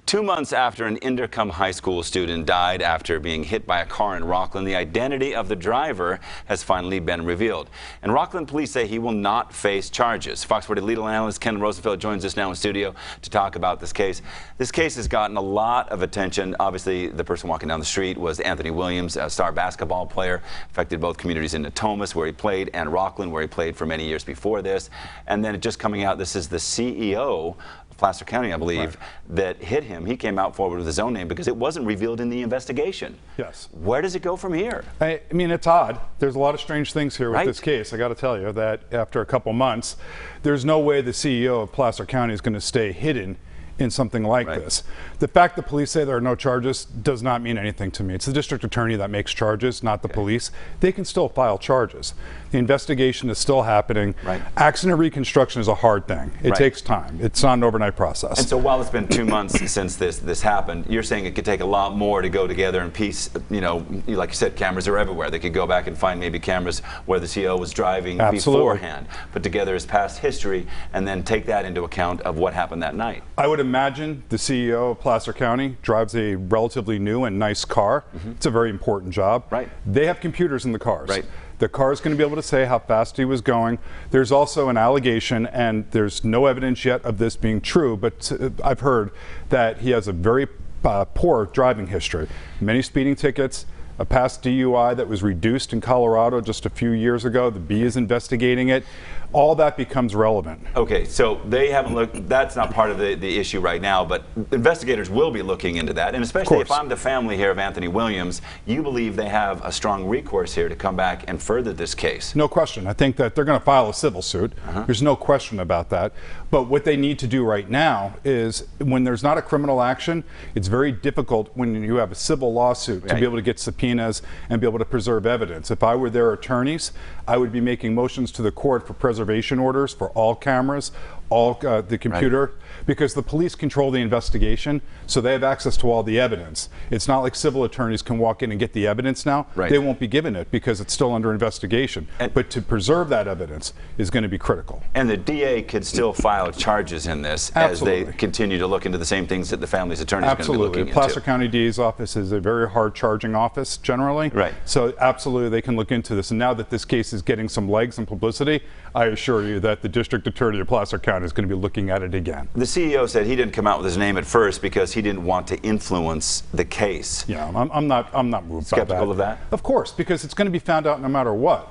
2 months after an Inderkum High School student died after being hit by a car in Rockland, the identity of the driver has finally been revealed. And Rockland police say he will not face charges. Fox 40 legal analyst Ken Rosenfeld joins us now in studio to talk about this case. This case has gotten a lot of attention. Obviously, the person walking down the street was Anthony Williams, a star basketball player, affected both communities in Natomas, where he played, and Rockland, where he played for many years before this. And then just coming out, this is the CEO Placer County, I believe, that hit him. He came out forward with his own name because it wasn't revealed in the investigation. Yes. Where does it go from here? I mean, it's odd. There's a lot of strange things here with this case. I got to tell you that after a couple months, there's no way the CEO of Placer County is going to stay hidden in something like this. The fact the police say there are no charges does not mean anything to me. It's the district attorney that makes charges, not the police. They can still file charges. The investigation is still happening. Accident reconstruction is a hard thing. It takes time. It's not an overnight process. And so while it's been 2 months since this happened, you're saying it could take a lot more to go together in piece. You know, like you said, cameras are everywhere. They could go back and find maybe cameras where the CEO was driving beforehand, put together his past history, and then take that into account of what happened that night. I would imagine the CEO of Placer County drives a relatively new and nice car. It's a very important job. They have computers in the cars. The car is going to be able to say how fast he was going. There's also an allegation, and there's no evidence yet of this being true, but I've heard that he has a very poor driving history. Many speeding tickets, a past DUI that was reduced in Colorado just a few years ago. The B is investigating it. All that becomes relevant. Okay, so they haven't looked, that's not part of the issue right now, but investigators will be looking into that. And especially if I'm the family here of Anthony Williams, you believe they have a strong recourse here to come back and further this case? No question. I think that they're going to file a civil suit. There's no question about that. But what they need to do right now is, when there's not a criminal action, it's very difficult when you have a civil lawsuit to be able to get subpoenas and be able to preserve evidence. If I were their attorneys, I would be making motions to the court for preservation orders for all cameras, all the computer, because the police control the investigation, so they have access to all the evidence. It's not like civil attorneys can walk in and get the evidence now. They won't be given it because it's still under investigation. But to preserve that evidence is going to be critical. And the DA could still file charges in this as they continue to look into the same things that the family's attorney is going to be looking into. Placer County DA's office is a very hard charging office generally. So absolutely they can look into this. And now that this case is getting some legs and publicity, I assure you that the district attorney of Placer County is going to be looking at it again. The CEO said he didn't come out with his name at first because he didn't want to influence the case. Yeah, I'm not moved by that. Skeptical of that? Of course, because it's going to be found out no matter what.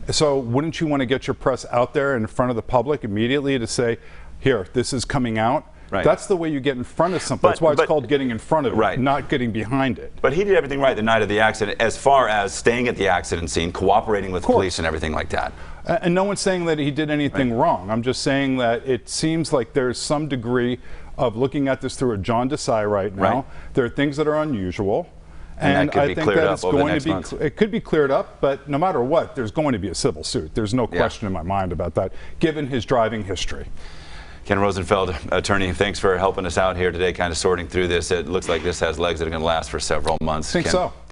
So wouldn't you want to get your press out there in front of the public immediately to say, here, this is coming out? That's the way you get in front of something. That's why it's called getting in front of it, not getting behind it. But he did everything right the night of the accident, as far as staying at the accident scene, cooperating with police and everything like that. And no one's saying that he did anything wrong. I'm just saying that it seems like there's some degree of looking at this through a John Desai right now. There are things that are unusual. And I think that it's going to be, it could be cleared up, but no matter what, there's going to be a civil suit. There's no question in my mind about that, given his driving history. Ken Rosenfeld, attorney, thanks for helping us out here today, kind of sorting through this. It looks like this has legs that are going to last for several months. I think so.